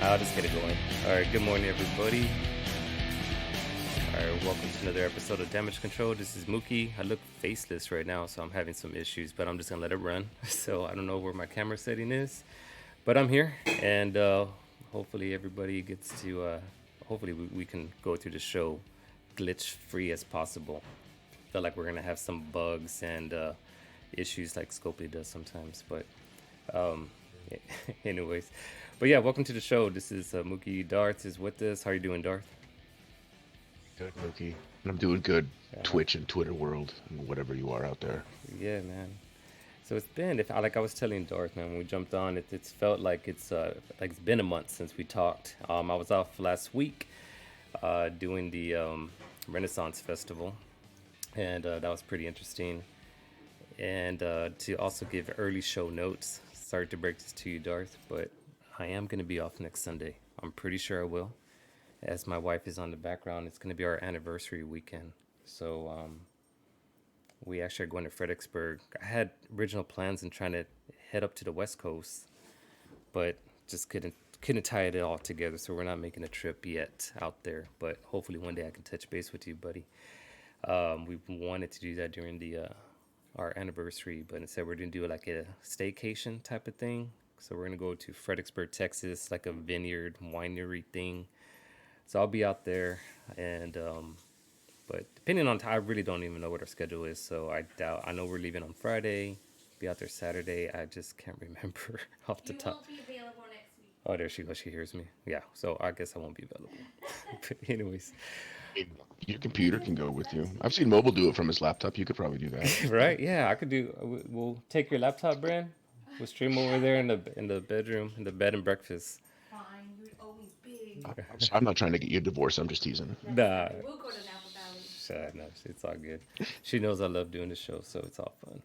I'll just get it going. All right, good morning, everybody. All right, welcome to another episode of Damage Control. This is Mookie. I look faceless right now, so I'm having some issues, but I'm just gonna let it run. So I don't know where my camera setting is, but I'm here, and hopefully everybody gets to. Hopefully we can go through the show glitch free as possible. Feel like we're gonna have some bugs and issues like Scopely does sometimes, but um, anyways. But yeah, welcome to the show. This is Mookie. Darth is with us. How you doing, Darth? Good, Mookie. I'm doing good. Uh, Twitch and Twitter world and whatever you are out there. yeah, man. So it's been, if I like I was telling Darth, man, when we jumped on, it's felt like it's been a month since we talked. I was off last week, doing the Renaissance Festival, and that was pretty interesting. And to also give early show notes. Sorry to break this to you, Darth, but I am gonna be off next Sunday. I'm pretty sure I will. As my wife is on the background, it's going to be our anniversary weekend. So we actually are going to Fredericksburg. I had original plans and trying to head up to the West Coast, but just couldn't tie it all together. So we're not making a trip yet out there. But hopefully one day I can touch base with you, buddy. We wanted to do that during the our anniversary, but instead we're gonna do like a staycation type of thing. So we're gonna go to Fredericksburg, Texas, like a vineyard winery thing. So I'll be out there, and but depending on I really don't even know what our schedule is. So I doubt. I know we're leaving on Friday. Be out there Saturday. I just can't remember off the You top. won't be available next week. Oh, there she goes. She hears me. Yeah. So I guess I won't be available. But anyways, Your computer can go with you. I've seen Mobile do it from his laptop. You could probably do that. right? Yeah, I could do. We'll take your laptop, Brand. We'll stream over there in the bedroom, in the bed and breakfast. Fine, you're always big. I'm not trying to get you a divorce. I'm just teasing. That's Nah, fine. We'll go to Napa Valley. no, it's all good. She knows I love doing the show, so it's all fun.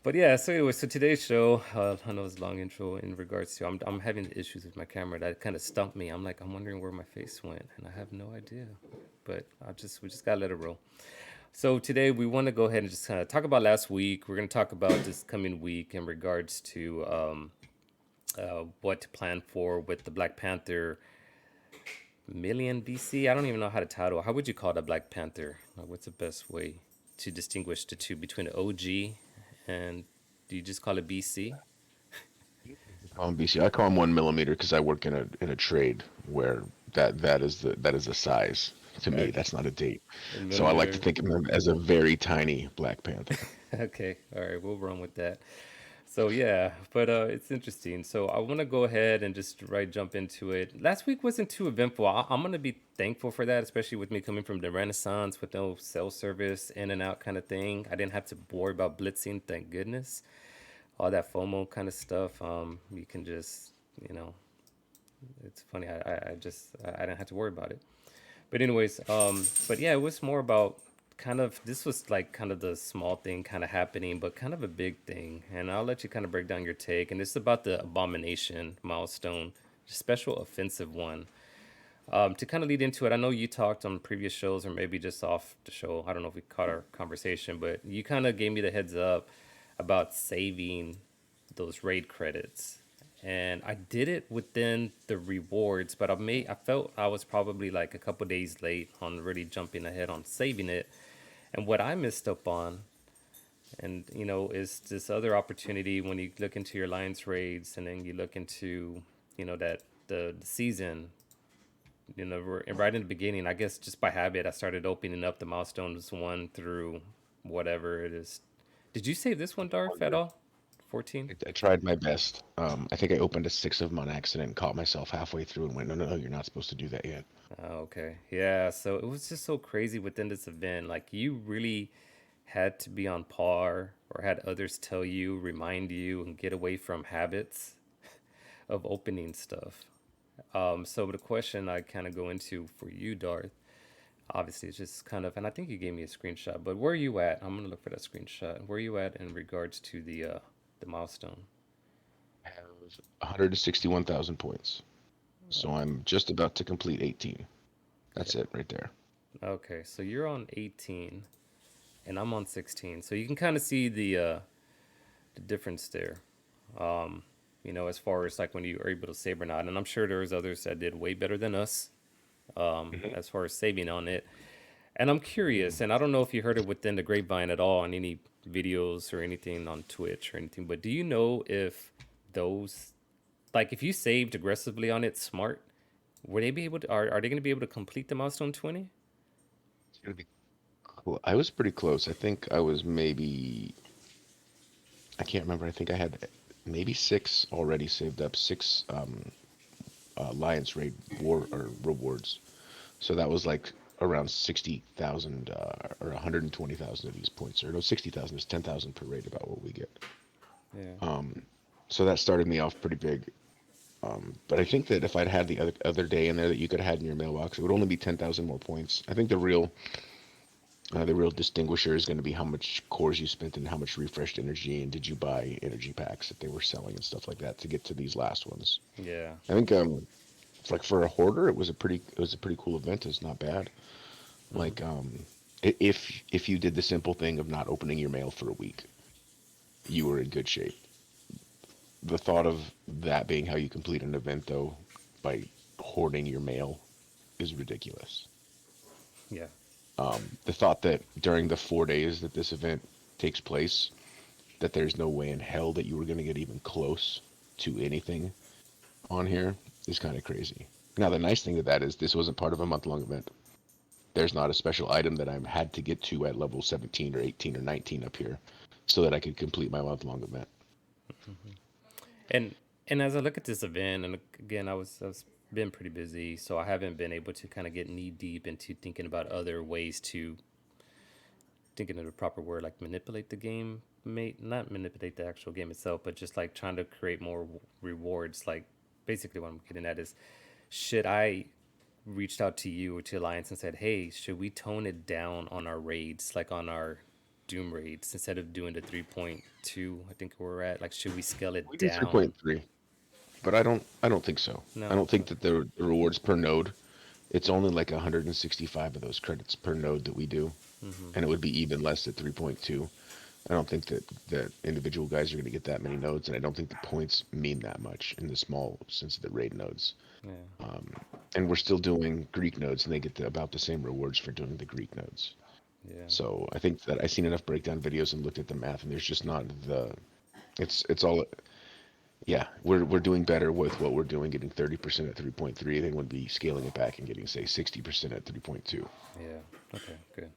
But yeah, so anyway, so today's show, I know it's a long intro in regards to I'm having issues with my camera that kind of stumped me. I'm wondering where my face went, and I have no idea. But we just gotta let it roll. So today we want to go ahead and just kind of talk about last week. We're gonna talk about this coming week in regards to what to plan for with the Black Panther Million BC. I don't even know how to title. How would you call the Black Panther? Like, what's the best way to distinguish the two between the OG and do you just call it BC? Call him BC. I call him 1 millimeter because I work in a trade where that is the size. To me, Okay, that's not a date. in So I like to millimeter. think of him as a very tiny Black Panther. Okay, all right, we'll run with that. So yeah, but it's interesting. So I want to go ahead and just right jump into it. Last week wasn't too eventful. I'm gonna be thankful for that, especially with me coming from the Renaissance with no cell service, in and out kind of thing. I didn't have to worry about blitzing, thank goodness. All that FOMO kind of stuff. You can just, you know, it's funny. I didn't have to worry about it. But anyways, but yeah, it was more about kind of this was like kind of the small thing kind of happening, but kind of a big thing. And I'll let you kind of break down your take. And it's about the abomination milestone, special offensive one. To kind of lead into it, I know you talked on previous shows or maybe just off the show. I don't know if we caught our conversation, but you kind of gave me the heads up about saving those raid credits. And I did it within the rewards, but I felt I was probably like a couple days late on really jumping ahead on saving it. And what I missed up on, and is this other opportunity when you look into your Lions raids and then you look into, that the season, right in the beginning, I guess just by habit, I started opening up the milestones one through whatever it is. Did you save this one, Darth, at all? 14? I tried my best. I think I opened a six of them on accident and caught myself halfway through and went, no, no, no, you're not supposed to do that yet. Oh, okay. Yeah, so it was just so crazy within this event. Like you really had to be on par or had others tell you, remind you, and get away from habits of opening stuff. So the question I kind of go into for you, Darth, obviously it's just kind of, and I think you gave me a screenshot, but where are you at? I'm gonna look for that screenshot. Where are you at in regards to the milestone? I have 161,000 points. So I'm just about to complete 18. That's it right there. Okay, so you're on 18 and I'm on 16. So you can kind of see the difference there. as far as like when you were able to save or not. And I'm sure there was others that did way better than us Mhm. as far as saving on it. And I'm curious, and I don't know if you heard it within the grapevine at all on any videos or anything on Twitch or anything, but do you know if those, like if you saved aggressively on it smart, were they be able to, are they going to be able to complete the milestone 20? It's gonna be cool. I was pretty close. I think I was maybe, I can't remember. I think I had maybe six already saved up, six Lions Raid war or rewards. So that was like around 60,000 or 120,000 of these points, or no, 60,000 is 10,000 per raid about what we get. Yeah. So that started me off pretty big. But I think that if I'd had the other day in there that you could have had in your mailbox, it would only be 10,000 more points. I think the real distinguisher is going to be how much cores you spent and how much refreshed energy, and did you buy energy packs that they were selling and stuff like that to get to these last ones. Yeah. I think it's like for a hoarder, it was a pretty cool event. It's not bad. Mm-hmm. Like if you did the simple thing of not opening your mail for a week, you were in good shape. The thought of that being how you complete an event though, by hoarding your mail, is ridiculous. Yeah. The thought that during the 4 days that this event takes place, that there's no way in hell that you were going to get even close to anything on here is kind of crazy. Now, the nice thing to that is this wasn't part of a month-long event. There's not a special item that I had to get to at level 17 or 18 or 19 up here so that I could complete my month-long event. And as I look at this event, and again, I was been pretty busy, so I haven't been able to kind of get knee deep into thinking about other ways to thinking of the proper word, like manipulate the game, not manipulate the actual game itself, but just like trying to create more rewards. Like basically, what I'm getting at is, should I reached out to you or to Alliance and said, hey, should we tone it down on our raids, like on our Doom raids, instead of doing the 3.2? I think we're at, like, should we scale it We do down? 3.3, but I don't think so. I No. don't think that the rewards per node, it's only like 165 of those credits per node that we do, Mm-hmm. and it would be even less at 3.2. I don't think that individual guys are going to get that many nodes, and I don't think the points mean that much in the small sense of the raid nodes. Yeah. Um, and we're still doing Greek nodes, and they get about the same rewards for doing the Greek nodes. Yeah. So I think that I've seen enough breakdown videos and looked at the math, and there's just not the. It's all. Yeah, we're doing better with what we're doing, getting 30% at 3.3. They would be scaling it back and getting say 60% at 3.2. Yeah. Okay. Good.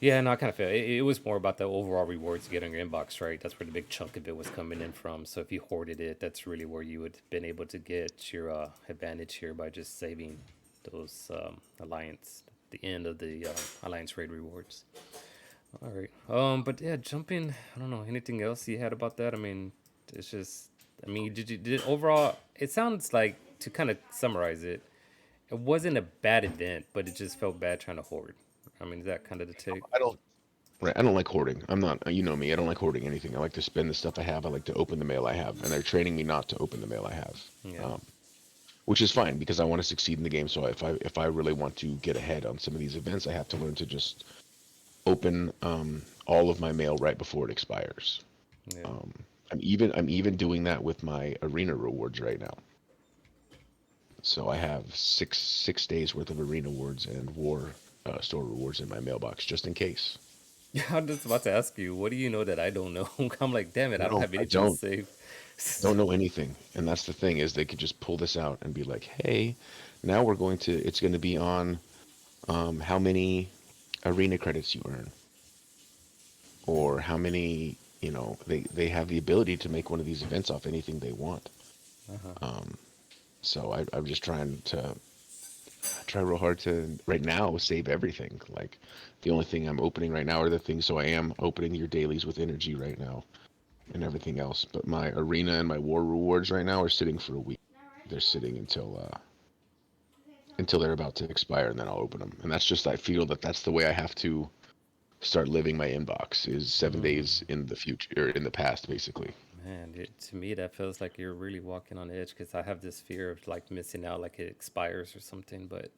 Yeah, no, I kind of feel it was more about the overall rewards you get on your inbox, right? That's where the big chunk of it was coming in from. So if you hoarded it, that's really where you would been able to get your advantage here by just saving those alliance, the end of the alliance raid rewards. All right. But yeah, jumping. I don't know anything else you had about that. I mean, it's just. I mean, did overall? It sounds like, to kind of summarize it, it wasn't a bad event, but it just felt bad trying to hoard. I mean, is that kind of the take? I don't. Right, I don't like hoarding. I'm not. You know me. I don't like hoarding anything. I like to spend the stuff I have. I like to open the mail I have, and they're training me not to open the mail I have. Yeah. Um, which is fine because I want to succeed in the game. So if I really want to get ahead on some of these events, I have to learn to just open all of my mail right before it expires. Yeah. Um, I'm even doing that with my arena rewards right now. So I have six days worth of arena rewards and war store rewards in my mailbox just in case. Yeah, I'm just about to ask you, what do you know that I don't know? I'm like, damn it, I don't No, have I anything don't. saved. Don't know anything, and that's the thing is they could just pull this out and be like, hey, now it's going to be on how many arena credits you earn, or how many, they have the ability to make one of these events off anything they want. Uh-huh. So I'm just trying to try real hard to right now save everything. Like the only thing I'm opening right now are the things. So I am opening your dailies with energy right now and everything else. But my arena and my war rewards right now are sitting for a week. They're sitting until they're about to expire, and then I'll open them. And that's just I feel that that's the way I have to start living my inbox is 7 days Mm. in the future or in the past, basically. Man, to me that feels like you're really walking on the edge because I have this fear of like missing out, like it expires or something. But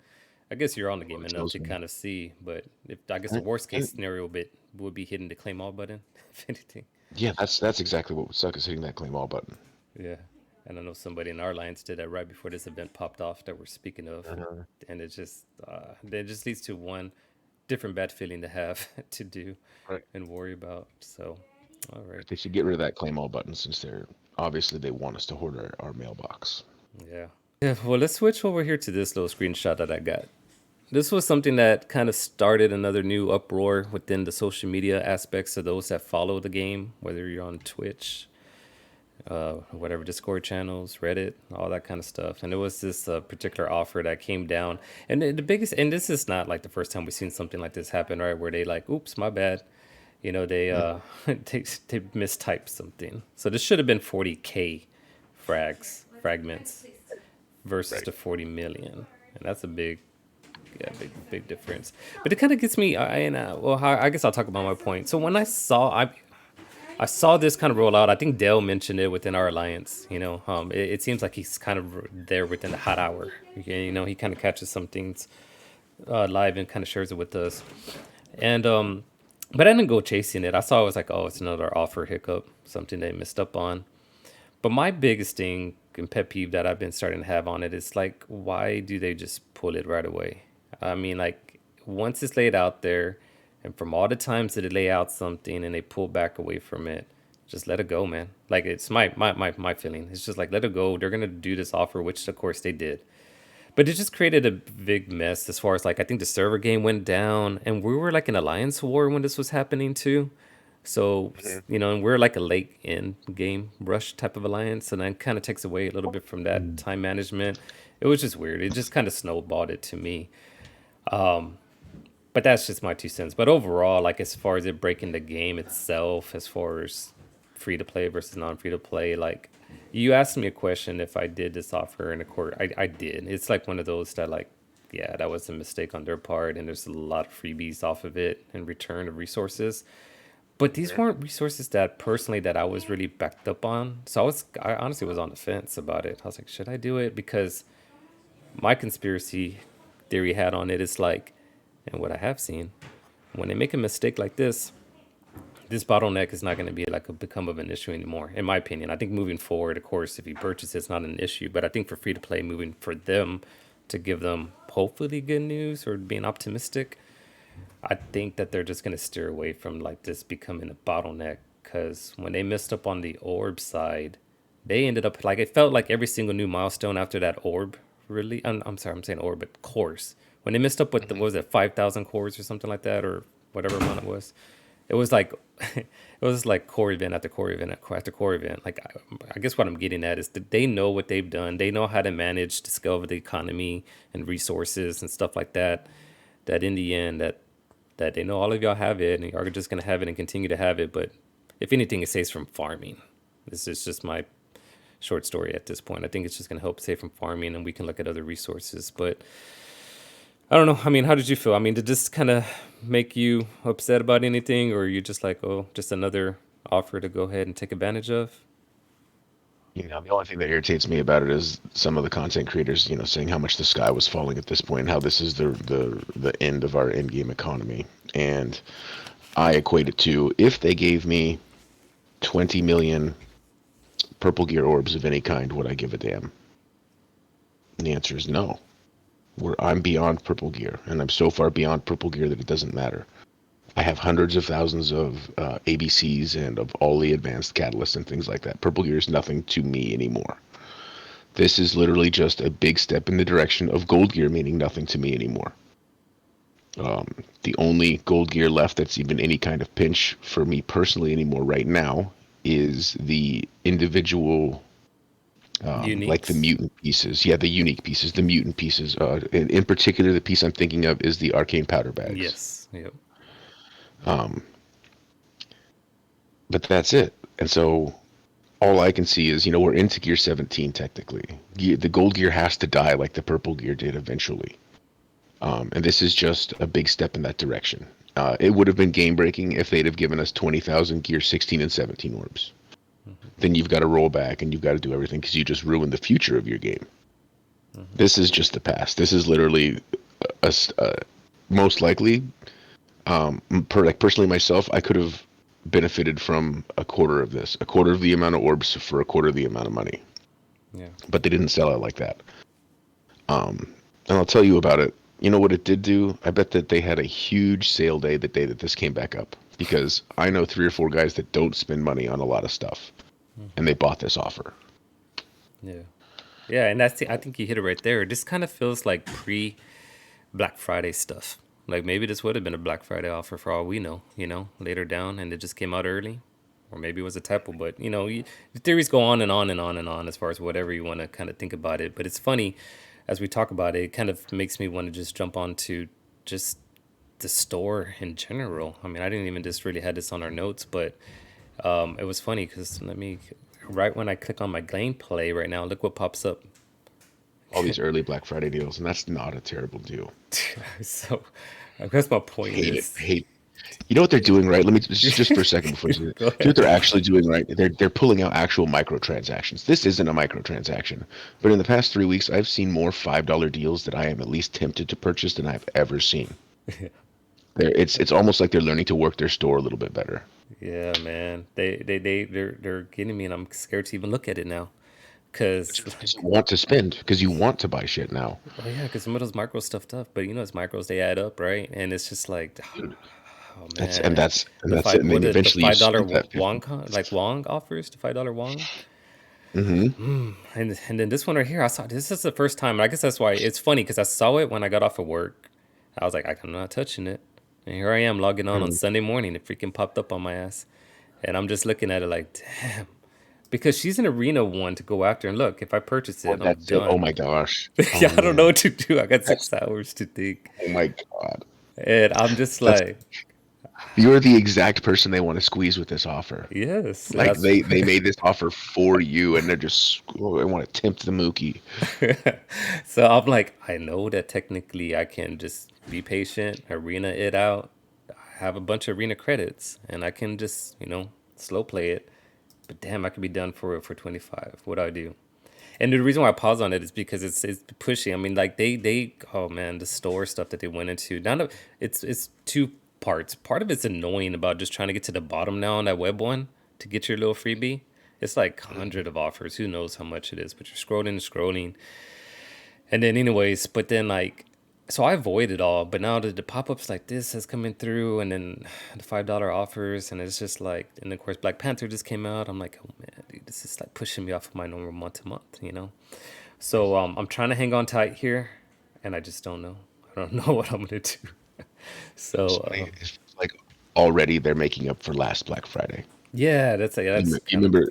I guess you're on the Well, game it enough tells to me. kind of see. But if I guess the And, worst case and scenario would be hitting the claim all button, if anything. yeah, that's exactly what would suck is hitting that claim all button. Yeah. And I know somebody in our alliance did that right before this event popped off that we're speaking of, Uh, and it just leads to one different bad feeling to have to do right. and worry about. So, all right, They should get rid of that claim all button since they're obviously they want us to hoard our mailbox. yeah, yeah. Well, let's switch over here to this little screenshot that I got. This was something that kind of started another new uproar within the social media aspects of those that follow the game, whether you're on Twitch, whatever Discord channels, Reddit, all that kind of stuff. And it was this particular offer that came down, and the biggest, and this is not like the first time we've seen something like this happen, right? Where they like, oops, my bad, they Mhm. they mistyped something. So this should have been 40K fragments versus Right. the 40 million, and that's a big, yeah, big difference. But it kind of gets me. I guess I'll talk about my point. So when I saw this kind of roll out. I think Dale mentioned it within our alliance. It seems like he's kind of there within the hot hour. He kind of catches some things live and kind of shares it with us. And but I didn't go chasing it. I saw it was like, oh, it's another offer hiccup, something they missed up on. But my biggest thing and pet peeve that I've been starting to have on it is like, why do they just pull it right away? I mean, like, once it's laid out there, and from all the times that they lay out something and they pull back away from it, just let it go, man. Like, it's my feeling. It's just like, let it go. They're gonna do this offer, which of course they did. But it just created a big mess as far as like I think the server game went down, and we were like in alliance war when this was happening too. So Mhm. and we're like a late in game rush type of alliance, and that kind of takes away a little bit from that time management. It was just weird. It just kind of snowballed it to me. But that's just my 2 cents. But overall, like as far as it breaking the game itself, as far as free to play versus non free to play, like you asked me a question if I did this offer, and of course I did. It's like one of those that like, yeah, that was a mistake on their part, and there's a lot of freebies off of it in return of resources. But these Mhm. weren't resources that personally that I was really backed up on. So I honestly was on the fence about it. I was like, should I do it? Because my conspiracy theory had on it is like, and what I have seen, when they make a mistake like this bottleneck is not going to be like a become of an issue anymore, in my opinion. I think moving forward, of course, if you purchase it's not an issue, but I think for free to play, moving for them to give them hopefully good news or being optimistic, I think that they're just going to steer away from like this becoming a bottleneck, because when they messed up on the orb side, they ended up like it felt like every single new milestone after that orb really. I'm sorry, I'm saying orb, but course. When they messed up with the Mhm. what was it 5,000 cores or something like that, or whatever amount it was like it was like core event after core event after core event. Like I guess what I'm getting at is that they know what they've done. They know how to manage the scale of the economy and resources and stuff like that. That in the end, that they know all of y'all have it and y'all are just gonna have it and continue to have it. But if anything, it saves from farming. This is just my short story at this point. I think it's just gonna help save from farming, and we can look at other resources. But I don't know. I mean, how did you feel? I mean, did this kind of make you upset about anything, or are you just like, oh, just another offer to go ahead and take advantage of? The only thing that irritates me about it is some of the content creators, saying how much the sky was falling at this point, and how this is the end of our in-game economy. And I equate it to if they gave me 20 million purple gear orbs of any kind, would I give a damn? And the answer is no. I'm beyond purple gear, and I'm so far beyond purple gear that it doesn't matter. I have hundreds of thousands of ABCs and of all the advanced catalysts and things like that. Purple gear is nothing to me anymore. This is literally just a big step in the direction of gold gear meaning nothing to me anymore. Um, the only gold gear left that's even any kind of pinch for me personally anymore right now is the individual, like the Uniques. mutant pieces. Yeah, the unique pieces, the mutant pieces. In particular, the piece I'm thinking of is the arcane powder bags. Yes. Yep. Um, but that's it. And so all I can see is, we're into Gear 17 technically. The gold gear has to die like the purple gear did eventually. And this is just a big step in that direction. It would have been game breaking if they'd have given us 20,000 Gear 16 and 17 orbs. Then you've got to roll back and you've got to do everything because you just ruined the future of your game. Mm-hmm. This is just the past. This is literally most likely, like personally myself, I could have benefited from a quarter of this, a quarter of the amount of orbs for a quarter of the amount of money. Yeah. but they didn't sell it like that. And I'll tell you about it. You know what it did do? I bet that they had a huge sale day the day that this came back up because I know 3 or 4 guys that don't spend money on a lot of stuff, and Hmm. they bought this offer. Yeah. Yeah, and I think you hit it right there. This kind of feels like pre Black Friday stuff. Like maybe this would have been a Black Friday offer for all we know, later down, and it just came out early, or maybe it was a typo. But the theories go on and on and on and on as far as whatever you want to kind of think about it. But it's funny as we talk about it. It kind of makes me want to just jump onto just the store in general. I mean, I didn't even just really had this on our notes, but it was funny because right when I click on my gameplay right now, look what pops up. All these early Black Friday deals, and that's not a terrible deal. So I guess my point Hate it. is, Hate. You know what they're doing, right? Let me just for a second before you do that. go Do you know what ahead. they're actually doing, right? They're pulling out actual microtransactions. This isn't a microtransaction, but in the past 3 weeks, I've seen more $5 deals that I am at least tempted to purchase than I've ever seen. It's almost like they're learning to work their store a little bit better. Yeah, man. They're getting me, and I'm scared to even look at it now. Cause Because you like, want to spend, because you want to buy shit now. oh yeah, cause some of those micro stuff tough, but it's micros they add up, right? And it's just like, Dude, oh that's and man, that's and that's it. And what then the eventually you $5 spend that 50. Wong like Wong offers, the $5 Wong. Mm-hmm. And then this one right here, I saw this is the first time. And I guess that's why it's funny because I saw it when I got off of work. I was like, I'm not touching it. And here I am logging on Sunday morning. It freaking popped up on my ass. And I'm just looking at it like, damn. Because she's an arena one to go after. And look, if I purchase Or it, I'm that's it. Oh done. my gosh. Yeah, Oh I don't know man. what to do. I got That's 6 hours to think. oh my god. And I'm just That's like, You're the exact person they want to squeeze with this offer. yes. And Like that's they made this offer for you, and they're just they want to tempt the Mookie. so I'm like, I know that technically I can just be patient, arena it out. I have a bunch of arena credits, and I can just, slow play it. But damn, I could be done for 25. What do I do? And the reason why I pause on it is because it's pushing. I mean, like they oh man, the store stuff that they went into. None of it's two parts. Part of it's annoying about just trying to get to the bottom now on that web one to get your little freebie. It's like 100 of offers. Who knows how much it is? But you're scrolling and scrolling. And then anyways, but then like so I avoid it all, but now the pop-ups like this has coming through and then the $5 offers and it's just like and of course Black Panther just came out. I'm like, oh man, dude, this is like pushing me off of my normal month to month. So I'm trying to hang on tight here and I just don't know. I don't know what I'm gonna do. It's So funny. It's like already they're making up for last Black Friday. yeah, that's You kind of remember?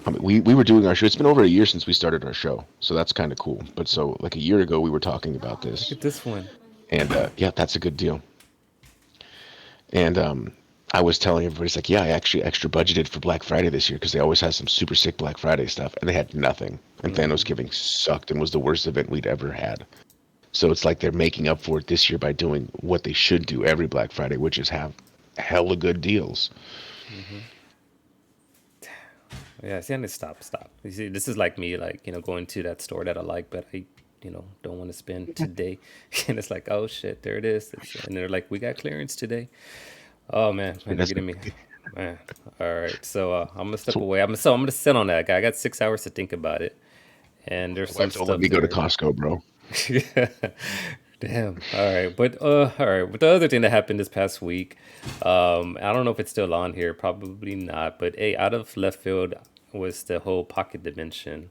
I mean, we were doing our show. It's been over a year since we started our show, so that's kind of cool. But so like a year ago, we were talking about look this, at this one. and yeah, that's a good deal. And I was telling everybody, it's like, yeah, I actually extra budgeted for Black Friday this year because they always have some super sick Black Friday stuff, and they had nothing. And Thanos Hmm. Giving sucked and was the worst event we'd ever had. So it's like they're making up for it this year by doing what they should do every Black Friday, which is have hella good deals. Hmm. Yeah, see, I need to stop. You see, this is like me, like, going to that store that I like, but I, don't want to spend today. And it's like, oh shit, there it is. And they're like, we got clearance today. Oh man, And they're that's getting me. Man. All right. So I'm gonna step so away. I'm gonna sit on that guy. I got 6 hours to think about it. And there's my some wife don't let me stuff go to there. Costco, bro. Yeah. Damn. All right. But all right. But the other thing that happened this past week, I don't know if it's still on here. Probably not. But hey, out of left field was the whole pocket dimension.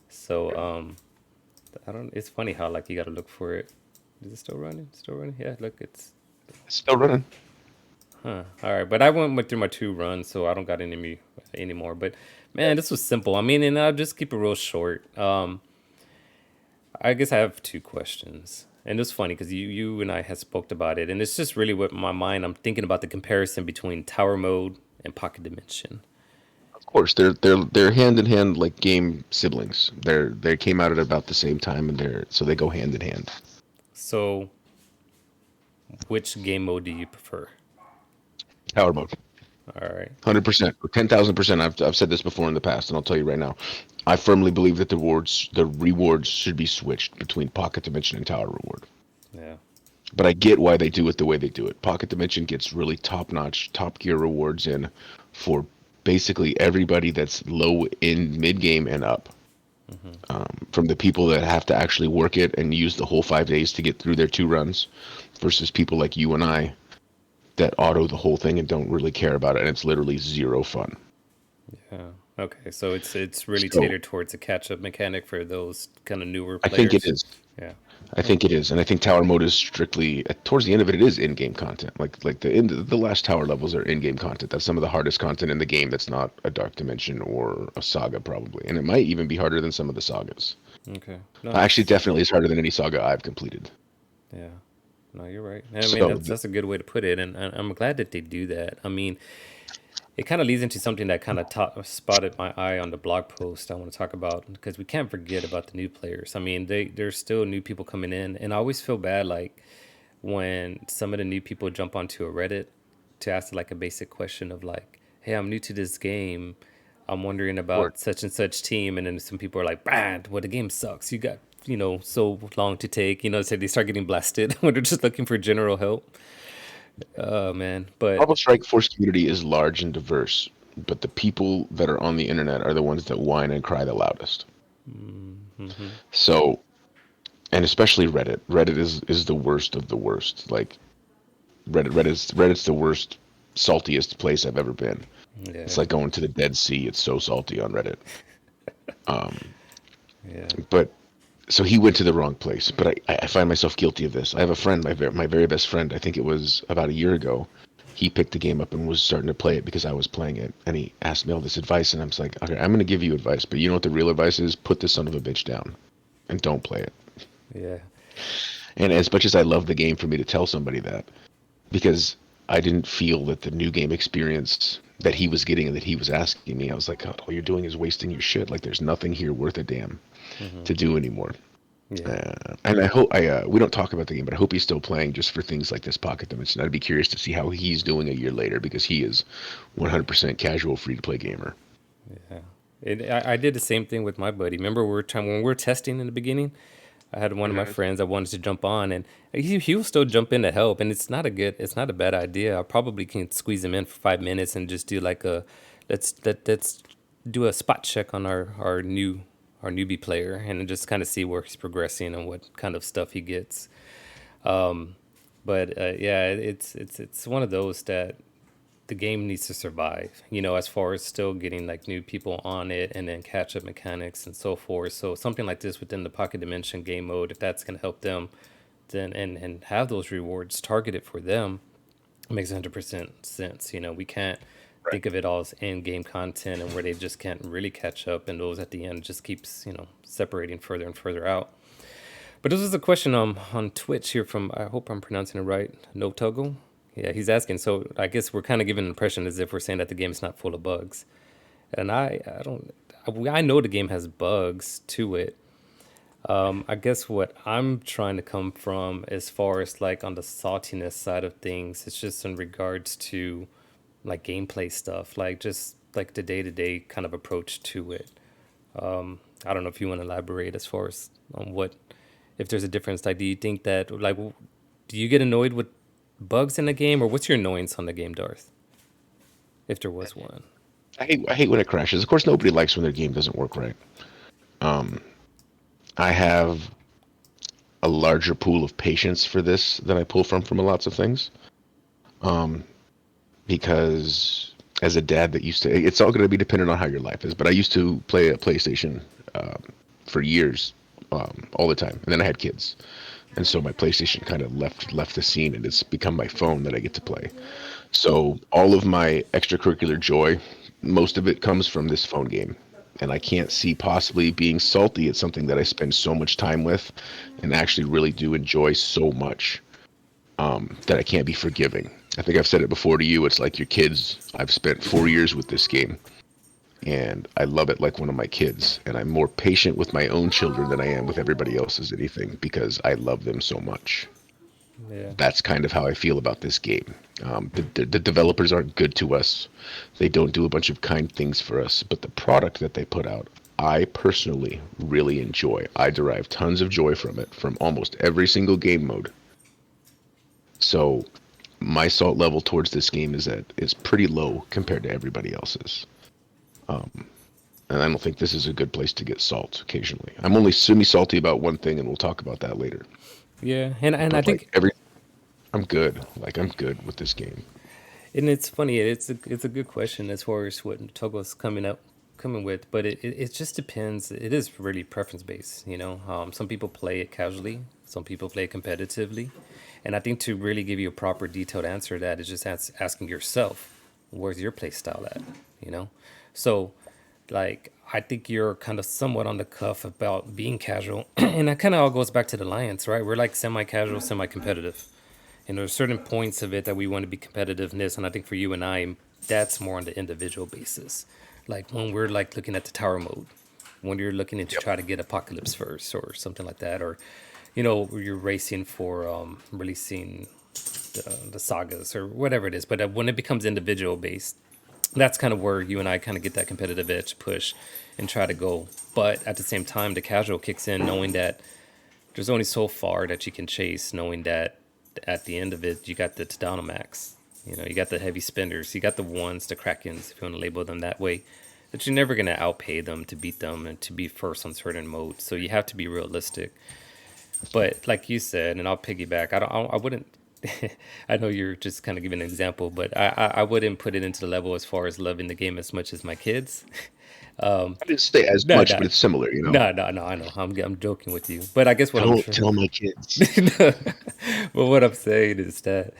So I don't. It's funny how like you got to look for it. Is it still running? Still running? Yeah. Look, it's It's still running. huh. All right. But I went through my 2 runs, so I don't got any anymore. But man, this was simple. I mean, and I'll just keep it real short. I guess I have two questions. And it's funny because you and I had spoke about it, and it's just really what my mind. I'm thinking about the comparison between Tower Mode and Pocket Dimension. Of course, they're hand in hand like game siblings. They came out at about the same time, and so they go hand in hand. So, which game mode do you prefer? Power mode, All right. 100%, 10,000%. I've said this before in the past, and I'll tell you right now. I firmly believe that the rewards should be switched between Pocket Dimension and Tower Reward. Yeah. But I get why they do it the way they do it. Pocket Dimension gets really top notch, top gear rewards in for basically everybody that's low in mid game and up. From the people that have to actually work it and use the whole 5 days to get through their 2 runs, versus people like you and I that auto the whole thing and don't really care about it, and it's literally zero fun. Yeah. Okay. So it's really So tailored towards a catch-up mechanic for those kind of newer I think it players. is. Yeah. I think it is, and I think tower mode is strictly towards the end of it. It is in-game content. Like the last tower levels are in-game content. That's some of the hardest content in the game. That's not a Dark Dimension or a saga probably, and it might even be harder than some of the sagas. Okay. No, Actually, that's definitely is harder than any saga I've completed. yeah. No, you're right. I mean, So that's a good way to put it, and I'm glad that they do that. I mean, it kind of leads into something that kind of spotted my eye on the blog post I want to talk about because we can't forget about the new players. I mean, there's still new people coming in, and I always feel bad like when some of the new people jump onto a Reddit to ask like a basic question of like, "Hey, I'm new to this game. I'm wondering or about such and such team," and then some people are like, "Bad, well the game sucks. You got so long to take." So they start getting blasted when they're just looking for general help. Oh man, but Marvel Strike Force community is large and diverse, but the people that are on the internet are the ones that whine and cry the loudest. mm-hmm. So, and especially Reddit. Reddit is the worst of the worst. Like Reddit's the worst, saltiest place I've ever been. It's Yeah, like going to the Dead Sea. It's so salty on Reddit. yeah. But so he went to the wrong place. But I find myself guilty of this. I have a friend, my very best friend. I think it was about a year ago. He picked the game up and was starting to play it because I was playing it, and he asked me all this advice, and I was like, okay, I'm going to give you advice, but you know what the real advice is? Put this son of a bitch down and don't play it. Yeah. And as much as I love the game, for me to tell somebody that, because I didn't feel that the new game experience that he was getting and that he was asking me, I was like, God, all you're doing is wasting your shit. Like, there's nothing here worth a damn Hmm. to do anymore. Yeah. And I hope we don't talk about the game, but I hope he's still playing just for things like this Pocket Dimension. I'd be curious to see how he's doing a year later because he is 100% casual, free to play gamer. Yeah. I did the same thing with my buddy. Remember when we were testing in the beginning? I had one of my Mhm. friends that wanted to jump on, and he will still jump in to help. And it's not a bad idea. I probably can squeeze him in for 5 minutes and just do like let's do a spot check on our newbie player and then just kind of see where he's progressing and what kind of stuff he gets. But yeah, it's one of those that the game needs to survive, as far as still getting like new people on it and then catch up mechanics and so forth. So something like this within the Pocket Dimension game mode, if that's going to help them, then and have those rewards targeted for them, it makes 100% sense. We can't Right. think of it all as end game content and where they just can't really catch up, and those at the end just keeps separating further and further out. But this is a question on Twitch here from, I hope I'm pronouncing it right, No Toggle. Yeah, he's asking. So I guess we're kind of giving an impression as if we're saying that the game is not full of bugs, and I don't. I know the game has bugs to it. I guess what I'm trying to come from, as far as like on the saltiness side of things, it's just in regards to like gameplay stuff, like just like the day to day kind of approach to it. I don't know if you want to elaborate as far as on what, if there's a difference. Like, do you think that like, do you get annoyed with bugs in the game, or what's your annoyance on the game, Darth? If there was one. I hate when it crashes. Of course, nobody likes when their game doesn't work right. I have a larger pool of patience for this than I pull from lots of things. Because as a dad that used to, it's all going to be dependent on how your life is. But I used to play a PlayStation for years, all the time, and then I had kids, and so my PlayStation kind of left the scene, and it's become my phone that I get to play. So all of my extracurricular joy, most of it comes from this phone game. And I can't see possibly being salty at something that I spend so much time with and actually really do enjoy so much, that I can't be forgiving. I think I've said it before to you. It's like your kids. I've spent 4 years with this game, and I love it like one of my kids. And I'm more patient with my own children than I am with everybody else's anything because I love them so much. Yeah. That's kind of how I feel about this game. The developers aren't good to us. They don't do a bunch of kind things for us, but the product that they put out, I personally really enjoy. I derive tons of joy from it, from almost every single game mode. So my salt level towards this game is pretty low compared to everybody else's. And I don't think this is a good place to get salt occasionally. I'm only semi-salty about one thing, and we'll talk about that later. Yeah, and I But like think, I'm good. Like I'm good with this game. and it's funny. It's a good question as far as what Togo's coming with, but it just depends. It is really preference based. Some people play it casually, some people play it competitively, and I think to really give you a proper detailed answer to that is just asking yourself, where's your play style at? You know, so like I think you're kind of somewhat on the cuff about being casual, and that kind of all goes back to the Lions, right? We're like semi-casual, semi-competitive. And there's certain points of it that we want to be competitiveness, and I think for you and I, that's more on the individual basis. Like when we're like looking at the tower mode, when you're looking to Yep. try to get apocalypse first or something like that, or you're racing for releasing the sagas or whatever it is. But when it becomes individual based, that's kind of where you and I kind of get that competitive edge push and try to go. But at the same time, the casual kicks in, knowing that there's only so far that you can chase, knowing that at the end of it, you got the Tadanomax. You got the heavy spenders. You got the ones, the Krakens, if you want to label them that way. That you're never going to outpay them to beat them and to be first on certain modes. So you have to be realistic. But like you said, and I'll piggyback. I wouldn't. I know you're just kind of giving an example, but I wouldn't put it into the level as far as loving the game as much as my kids. I didn't say as No, much, no, but it's similar. no. I know. I'm joking with you, but I guess what I'm Don't trying. tell my kids. But what I'm saying is that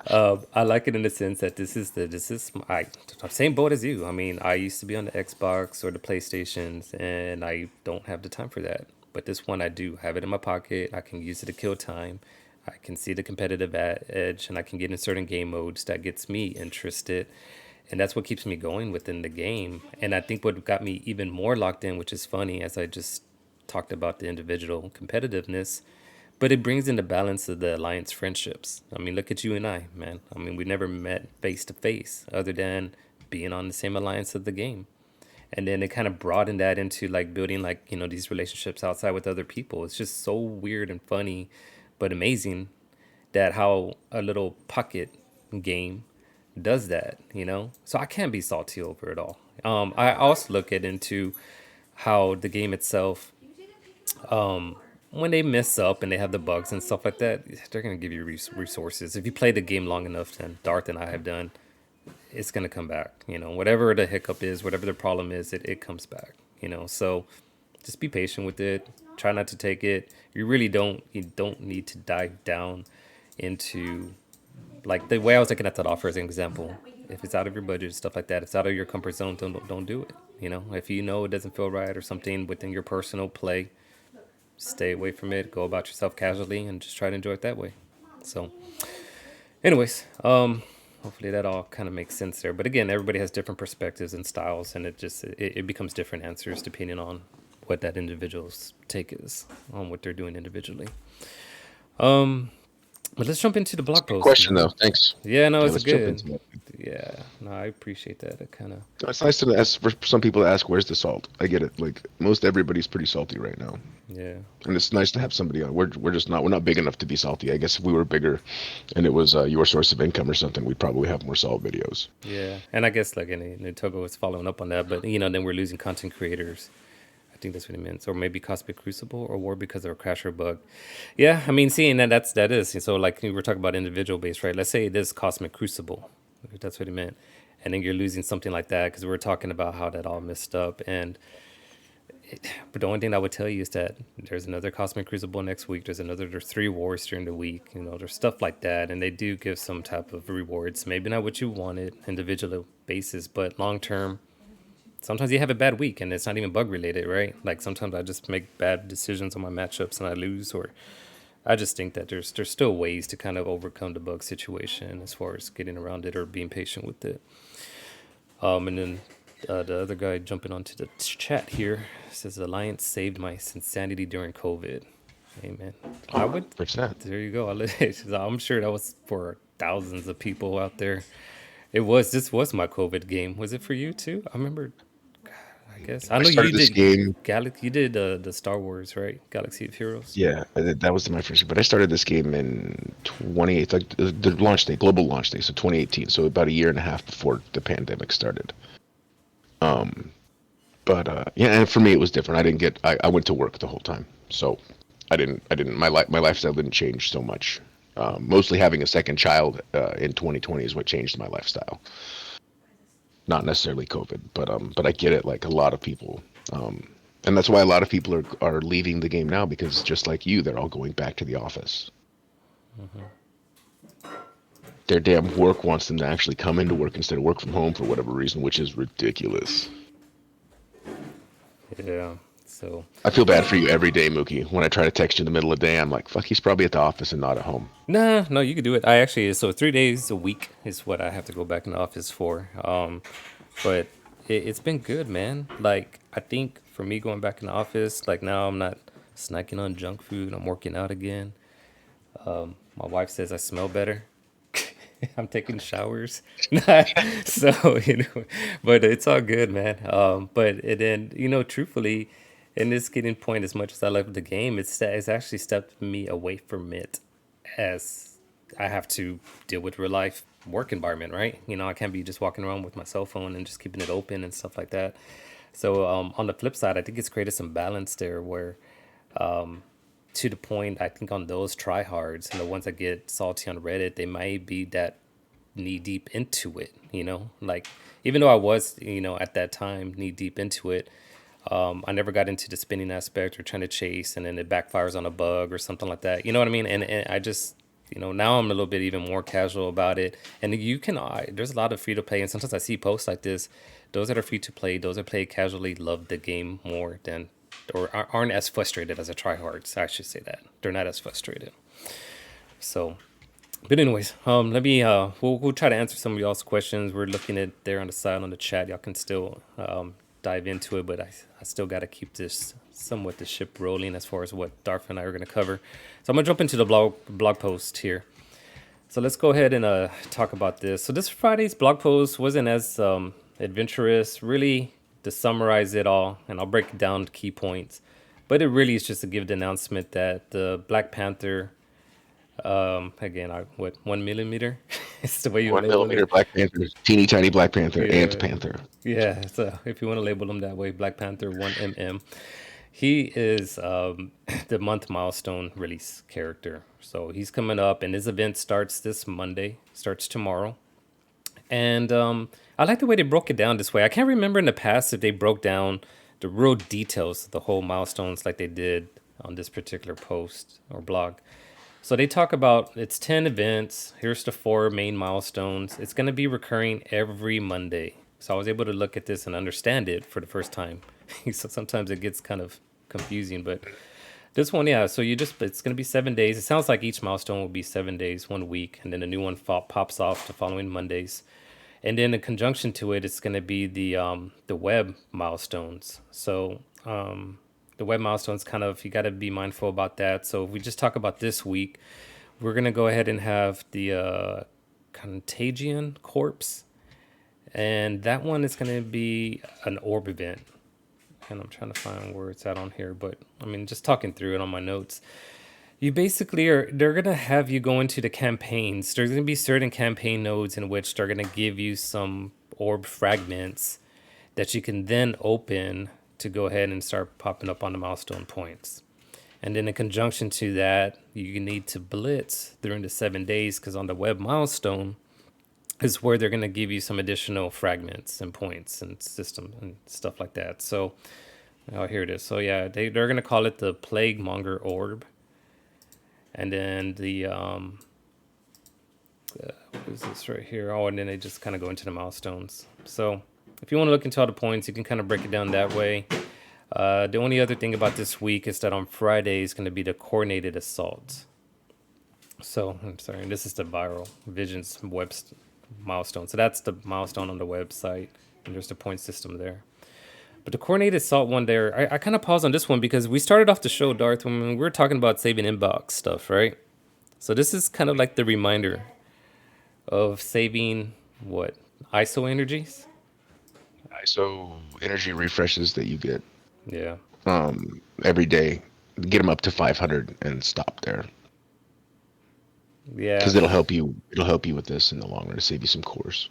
I like it in the sense that this is I'm same boat as you. I mean, I used to be on the Xbox or the PlayStations, and I don't have the time for that. But this one, I do have it in my pocket. I can use it to kill time. I can see the competitive edge, and I can get in certain game modes that gets me interested, and that's what keeps me going within the game. And I think what got me even more locked in, which is funny, as I just talked about the individual competitiveness, but it brings in the balance of the alliance friendships. I mean, look at you and I, man. I mean, we never met face to face other than being on the same alliance of the game. And then it kind of broadened that into like building like, these relationships outside with other people. It's just so weird and funny, but amazing that how a little pocket game does that. So I can't be salty over it all. I also look at into how the game itself, You didn't pick it up before. when they mess up and they have the bugs and stuff like that, they're gonna give you resources. If you play the game long enough, then Darth and I have done, it's gonna come back. Whatever the hiccup is, whatever the problem is, it comes back. So just be patient with it. Try not to take it. You don't need to dive down into like the way I was looking at that offer as an example. If it's out of your budget, stuff like that, it's out of your comfort zone, don't do it. If you know it doesn't feel right or something within your personal play, stay away from it. Go about yourself casually and just try to enjoy it that way. So, anyways, hopefully that all kind of makes sense there. But again, everybody has different perspectives and styles, and it becomes different answers depending on what that individual's take is on what they're doing individually. Um, but let's jump into the blog Good post, question man. though. Thanks. Yeah, no, Yeah, it's let's jump good. into that. Yeah, no, I appreciate that. It kind of. It's nice to ask for some people to ask, "Where's the salt?" I get it. Like most everybody's pretty salty right now, Yeah. and it's nice to have somebody on. We're just not. We're not big enough to be salty. I guess if we were bigger, and it was your source of income or something, we'd probably have more salt videos. Yeah, and I guess like and Togo was following up on that, but then we're losing content creators. I think that's what he meant, or maybe Cosmic Crucible or War because of a crash or bug. Yeah, I mean, seeing that is so like we were talking about individual based, right? Let's say it is Cosmic Crucible, if that's what he meant, and then you're losing something like that because we were talking about how that all messed up, but the only thing I would tell you is that there's another Cosmic Crucible next week. There's 3 wars during the week. There's stuff like that, and they do give some type of rewards. Maybe not what you wanted, individual basis, but long term. Sometimes you have a bad week, and it's not even bug related, right? Like sometimes I just make bad decisions on my matchups and I lose, or I just think that there's still ways to kind of overcome the bug situation as far as getting around it or being patient with it. And then the other guy jumping onto the chat here says the Alliance saved my insanity during COVID. Amen. I would. 100%. There you go. I'm sure that was for thousands of people out there. It was. This was my COVID game. Was it for you too? I remember. I guess I I know you started this did. game. You did the Star Wars, right? Galaxy of Heroes. Yeah, that was my first. But I started this game in 28, like the launch day, global launch day, so 2018. So about a year and a half before the pandemic started. Um, But yeah, and for me it was different. I went to work the whole time, so I didn't my lifestyle didn't change so much. Mostly having a second child in 2020 is what changed my lifestyle, not necessarily COVID. But I get it. Like a lot of people, and that's why a lot of people are leaving the game now because just like you, they're all going back to the office. Their damn work wants them to actually come into work instead of work from home for whatever reason, which is ridiculous. Yeah. So I feel bad for you every day, Mookie. When I try to text you in the middle of the day, I'm like, fuck, he's probably at the office and not at home. nah, no, you can do it. I actually so 3 days a week is what I have to go back in the office for. But it's been good, man. Like I think for me going back in the office, like now I'm not snacking on junk food. I'm working out again. My wife says I smell better. I'm taking showers. So, but it's all good, man. But and then, truthfully, in this getting point, as much as I love the game, it's actually stepped me away from it as I have to deal with real life work environment, right? I can't be just walking around with my cell phone and just keeping it open and stuff like that. So, on the flip side, I think it's created some balance there where to the point I think on those tryhards and the ones that get salty on Reddit, they might be that knee deep into it, like even though I was, at that time knee deep into it, I never got into the spinning aspect or trying to chase and then it backfires on a bug or something like that. You know what I mean? And I just, now I'm a little bit even more casual about it. And there's a lot of free to play. And sometimes I see posts like this, those that are free to play, those that play casually love the game more than, or aren't as frustrated as a tryhards. I should say that. They're not as frustrated. So, but anyways, let me we'll try to answer some of y'all's questions. We're looking at there on the side on the chat. Y'all can still dive into it, but I still got to keep this somewhat the ship rolling as far as what Darth and I are going to cover. So I'm gonna jump into the blog post here. So let's go ahead and talk about this. So this Friday's blog post wasn't as adventurous, really, to summarize it all, and I'll break it down to key points. But it really is just to give the announcement that the Black Panther, again, 1 millimeter, it's the way you One label millimeter it. Black Panther, teeny tiny Black Panther, Ant Yeah, Panther. yeah. So if you want to label them that way, Black Panther 1 mm. He is the month milestone release character. So he's coming up, and his event starts this Monday, starts tomorrow. And I like the way they broke it down this way. I can't remember in the past if they broke down the real details of the whole milestones like they did on this particular post or blog. So they talk about it's 10 events. Here's the 4 main milestones. It's going to be recurring every Monday. So I was able to look at this and understand it for the first time. So sometimes it gets kind of confusing, but this one, yeah. So it's going to be 7 days. It sounds like each milestone will be 7 days, 1 week, and then a new one pops off the following Mondays. And then in conjunction to it, it's going to be the web milestones. So the web milestones, kind of, you got to be mindful about that. So if we just talk about this week, we're going to go ahead and have the Contagion Corpse. And that one is going to be an orb event. And I'm trying to find where it's at on here. But I mean, just talking through it on my notes. You basically they're going to have you go into the campaigns. There's going to be certain campaign nodes in which they're going to give you some orb fragments that you can then open to go ahead and start popping up on the milestone points. And then in conjunction to that, you need to blitz during the 7 days because on the web milestone is where they're going to give you some additional fragments and points and system and stuff like that. So, oh, here it is. So yeah, they're going to call it the Plague Monger Orb. And then what is this right here? Oh, and then they just kind of go into the milestones. So if you want to look into all the points, you can kind of break it down that way. The only other thing about this week is that on Friday is going to be the coordinated assault. So I'm sorry, this is the Viral Visions web milestone. So that's the milestone on the website, and there's the point system there. But the coordinated assault one there, I kind of paused on this one because we started off the show, Darth, when we were talking about saving inbox stuff, right? So this is kind of like the reminder of saving what? ISO energies? ISO energy refreshes that you get Yeah. every day. Get them up to 500 and stop there. Yeah, Because it'll help you with this in the long run to save you some cores.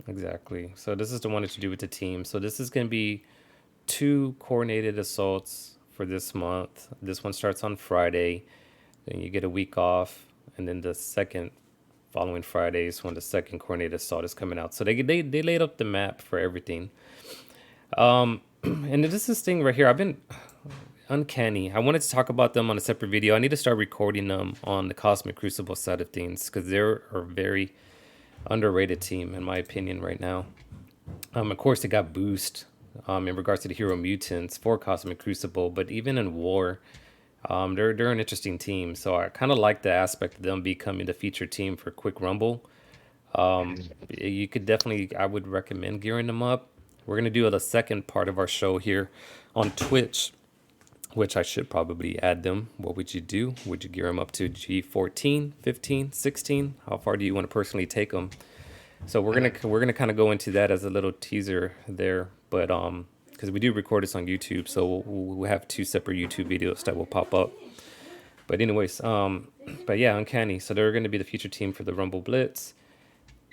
exactly. So this is the one that you do with the team. So this is going to be two coordinated assaults for this month. This one starts on Friday, then you get a week off, and then the second following Friday is when the second coordinated assault is coming out. So they laid up the map for everything. And this is this thing right here. I've been uncanny. I wanted to talk about them on a separate video. I need to start recording them on the Cosmic Crucible side of things because they're a very underrated team in my opinion right now. Of course, they got boost in regards to the Hero Mutants for Cosmic Crucible, but even in War, they're an interesting team. So I kind of like the aspect of them becoming the featured team for Quick Rumble. You could definitely, I would recommend gearing them up. We're gonna do the second part of our show here on Twitch, which I should probably add them. What would you do? Would you gear them up to G14, 15, 16? How far do you want to personally take them? So we're gonna kind of go into that as a little teaser there, but because we do record this on YouTube, so we'll have two separate YouTube videos that will pop up. But anyways, but yeah, Uncanny. So they're gonna be the future team for the Rumble Blitz.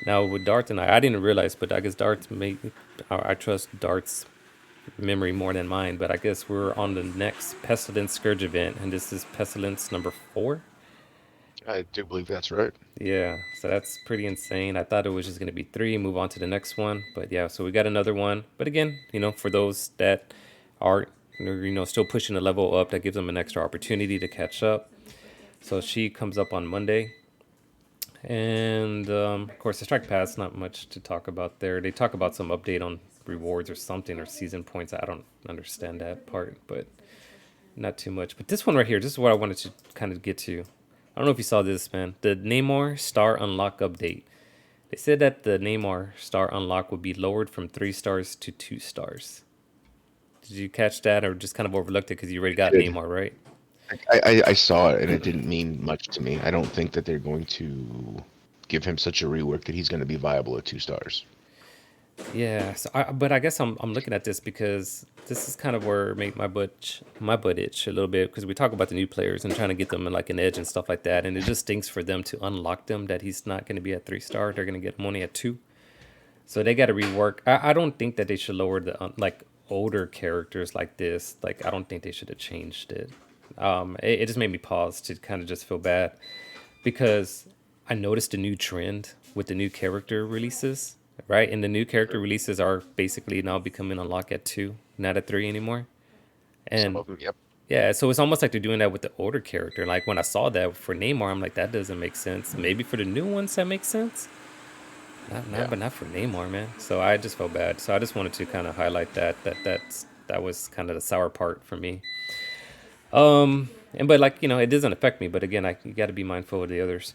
Now with Darth and I didn't realize, but I guess I trust Darth's memory more than mine. But I guess we're on the next Pestilence Scourge event, and this is Pestilence number 4. I do believe that's right. Yeah, so that's pretty insane. I thought it was just going to be 3, move on to the next one. But yeah, so we got another one. But again, for those that are, still pushing the level up, that gives them an extra opportunity to catch up. So she comes up on Monday. And of course, the Strike Pass, not much to talk about there. They talk about some update on rewards or something, or season points. I don't understand that part, but not too much. But this one right here, this is what I wanted to kind of get to. I don't know if you saw this, man. The Namor Star Unlock update. They said that the Namor Star Unlock would be lowered from 3 stars to 2 stars. Did you catch that, or just kind of overlooked it because you already got Namor, right? I saw it, and it didn't mean much to me. I don't think that they're going to give him such a rework that he's going to be viable at 2 stars. Yeah, but I guess I'm looking at this because this is kind of where it made my butt itch a little bit, because we talk about the new players and trying to get them in like an edge and stuff like that, and it just stinks for them to unlock them that he's not going to be at 3 star. They're going to get him only at 2, so they got to rework. I don't think that they should lower the like older characters like this. Like I don't think they should have changed it. It just made me pause to kind of just feel bad, because I noticed a new trend with the new character releases. Right, and the new character releases are basically now becoming unlock at 2, not at 3 anymore. Some And of them, yep. yeah, so it's almost like they're doing that with the older character. Like when I saw that for Namor, I'm like, that doesn't make sense. Maybe for the new ones that makes sense. Yeah. But not for Namor, man. So I just felt bad. So I just wanted to kind of highlight that was kind of the sour part for me. But like it doesn't affect me. But again, you got to be mindful of the others.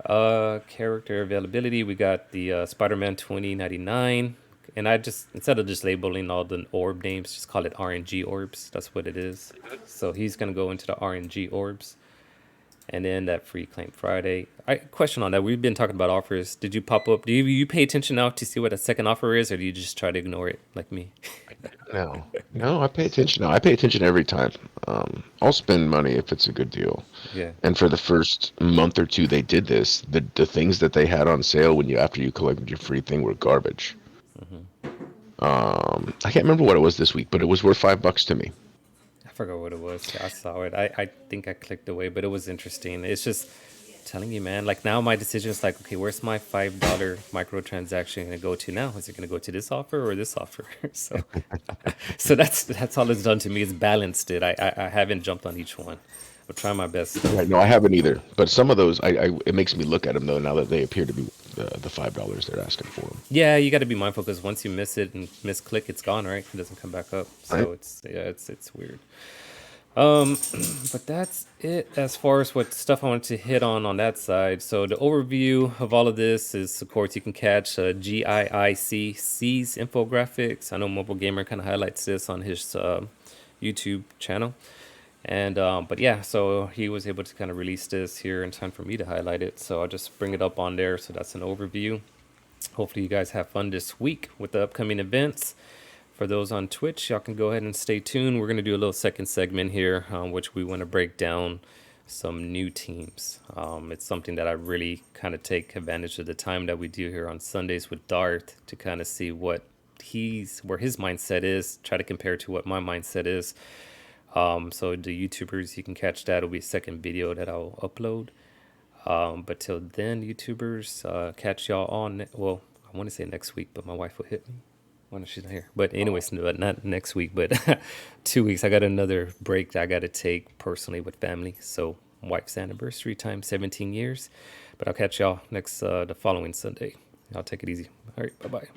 Character availability, we got the Spider-Man 2099, and I just, instead of just labeling all the orb names, just call it RNG orbs. That's what it is. So he's gonna go into the RNG orbs, and then that free claim Friday. Question on that, we've been talking about offers. Did you pop up, do you pay attention now to see what a second offer is, or do you just try to ignore it like me? No, I pay attention now. I pay attention every time. I'll spend money if it's a good deal. Yeah. And for the first month or 2 they did this, the things that they had on sale after you collected your free thing were garbage. I can't remember what it was this week, but it was worth $5 to me. I forgot what it was. I saw it. I think I clicked away, but it was interesting. It's just telling you, man, like now my decision is like, okay, where's my $5 microtransaction going to go to now? Is it going to go to this offer or this offer? So that's all it's done to me. It's balanced it. I haven't jumped on each one. I'll try my best. Right, no, I haven't either. But some of those, it makes me look at them though. Now that they appear to be the $5 they're asking for them. Yeah, you got to be mindful, because once you miss it and misclick, it's gone, right? It doesn't come back up. So Right. it's weird. But that's it as far as what stuff I wanted to hit on that side. So the overview of all of this is, of course, you can catch GIIC's infographics. I know Mobile Gamer kind of highlights this on his YouTube channel. And but yeah, so he was able to kind of release this here in time for me to highlight it. So I'll just bring it up on there. So that's an overview. Hopefully you guys have fun this week with the upcoming events. For those on Twitch, y'all can go ahead and stay tuned. We're going to do a little second segment here, which we want to break down some new teams. It's something that I really kind of take advantage of the time that we do here on Sundays with Darth to kind of see what where his mindset is, try to compare to what my mindset is. So the YouTubers, you can catch that. It'll be a second video that I'll upload. But till then, YouTubers, catch y'all on. Well, I want to say next week, but my wife will hit me when she's not here. But anyways, no, not next week, but 2 weeks. I got another break that I got to take personally with family. So wife's anniversary time, 17 years. But I'll catch y'all next the following Sunday. I'll take it easy. All right, bye bye.